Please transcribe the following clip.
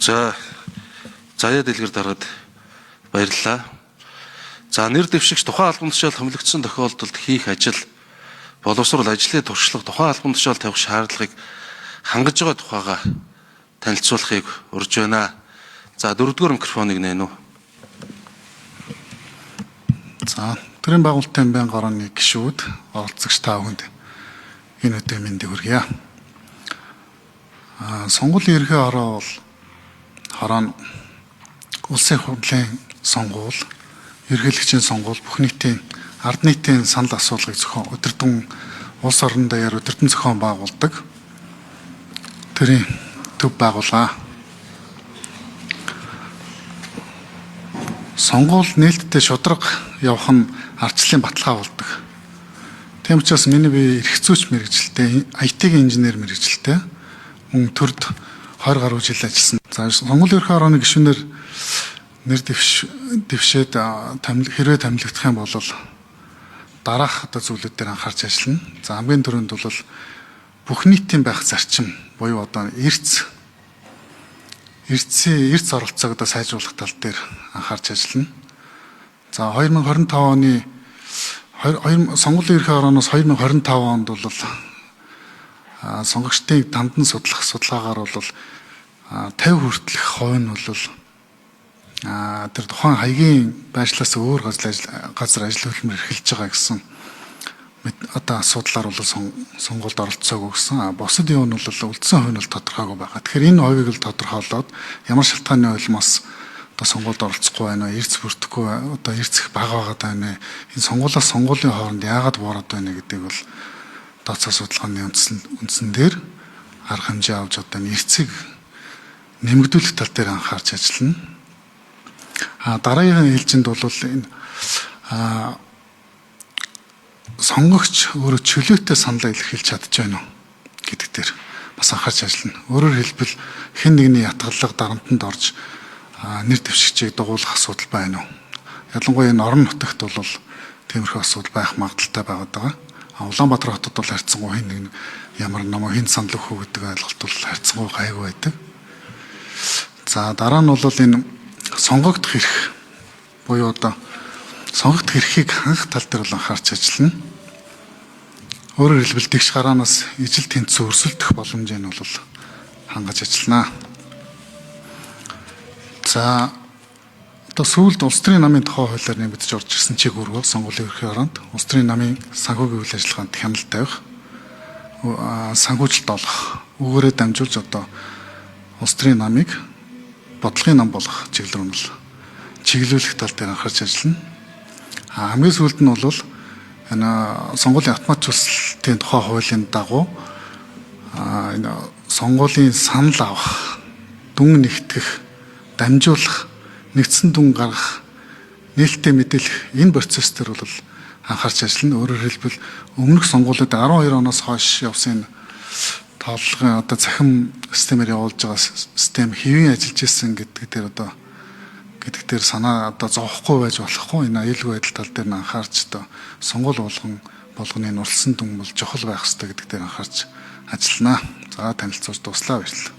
За заяа дэлгэр дараад баярлалаа. За нэр дэвшигч тухайн албан тушаал хомлогдсон тохиолдолд хийх ажил боловсрол ажлын туршлага тухайн албан тушаал тавих шаардлагыг хангаж байгаа тухайга танилцуулахыг урьж байна. За дөрөвдүгээр микрофоныг нээн үү. За төрийн байгуулалтын байнгын орооны гишүүд оролцогч та бүхэнд энэ өдрийн мэндийг хүргье. Сонгуулийн ерхий хороо бол хороо улсын хурлын сонгуул, ерөнхийлөгчийн сонгуул бүх нийтийн ард нийтийн санал асуулгыг зохион өдөртөн улс орон даяар өдөртөн зохион байгуулдаг төрийн төв байгууллага. Сонгуул нээлттэй шударга явах нь ардчлалын баталгаа болдог. Тийм учраас миний би эрх зүйч мэргэжилтэй, IT-ийн инженер мэргэжилтэй мөн төрд 20 гаруй жил ажилласан. За сонгуулийн ерхий хорооны гишүүнээр нэр дэвшээд хэрвээ томилогдох юм бол дараах зүйлүүд дээр анхаарч ажиллана. За хамгийн түрүүнд бол бүх нийтийн байх зарчим буюу эрц оролцоог сайжруулах тал дээр анхаарч ажиллана. За 2025 оны сонгуулийн ерхий хорооноос 2025 онд бол сонгогчдыг дандан судлах судалгаагаар бол 50 хүртэлх хувь нь бол тэр тухайн хаягийн байршлаас өөр газар ажил хөдөлмөр эрхэлж байгаа гэсэн асуудлаар бол сонгуульд оролцоогүй гэсэн. Бусад юм нь бол үлдсэн хувь нь бол тодорхойгүй байгаа. Тэгэхээр энэ хувийг л тодорхойлоод ямар шалтгааны улмаас сонгуульд оролцохгүй байна, эрц бүрдэхгүй, эрц их бага байгаад байна. Энэ сонгуулиас сонгуулийн хооронд яагаад буураад байна гэдгийг бол тооцоо судалгааны үндсэн дээр арга хэмжээ авч эрцийг нэмэгдүүлэх тал дээр анхаарч ажиллана. Дараагийн ээлжинд бол энэ сонгогч өөрөө чөлөөтэй саналаа илэрхийлж чадж байна уу гэдэг дээр бас анхаарч ажиллана. Өөрөөр хэлбэл хэн нэгний ятгаллага дарамтанд орж нэр дэвшигчийг дугуулах асуудал байна уу? Ялангуяа энэ орон нутагт бол тиймэрхүү асуудал байх магадaltaй байгаад байгаа. Улаанбаатар хотод бол харьцангуй хэн нэг ямар намаа хэн санал өгөх үү гэдэг ойлголт бол харьцангуй гайгүй байдаг. За дараа нь бол энэ сонгогдох эрх буюу сонгогдох эрхийг хангах тал дээр бол анхаарч ажиллана. Өөрөөр хэлбэл дэгш гараанаас ижил тэнцүү өрсөлдөх боломжийг нь бол хангаж ажиллана. За сүүлд улс төрийн намын тухай хуулиар нэмэгдэж орж ирсэн чиг үүрэг сонгуулийн ерхий хороонд улс төрийн намын санхүүгийн үйл ажиллагаанд хяналт тавих, санхүүжилт олох, үүгээрээ дамжуулж улс төрийн намыг бодлогын нам болох чиглүүлэх тал дээр анхаарч ажиллана. Хамгийн сүүлд нь бол энэ сонгуулийн автоматжуулалтын тухай хуулийн дагуу энэ сонгуулийн санал авах, дүн нэгтгэх, дамжуулах, нэгдсэн дүн гаргах, нээлттэй мэдээлэх энэ процесс дээр бол анхаарч ажиллана. Өөрөөр хэлбэл өмнөх сонгуулиуд 12 оноос хойш явсан тооллогын захим системээр явуулж байгаа систем хэвийн ажиллаж ирсэн гэдэг дээр санаа зовхгүй байж болохгүй. Энэ аюулгүй байдал тал дээр нь анхаарч сонгуул болгоны нуралсан дүн бол чухал байх хэрэгтэй гэдэг дээр анхаарч ажиллана. За танилцуулж дуслаа, баярлалаа.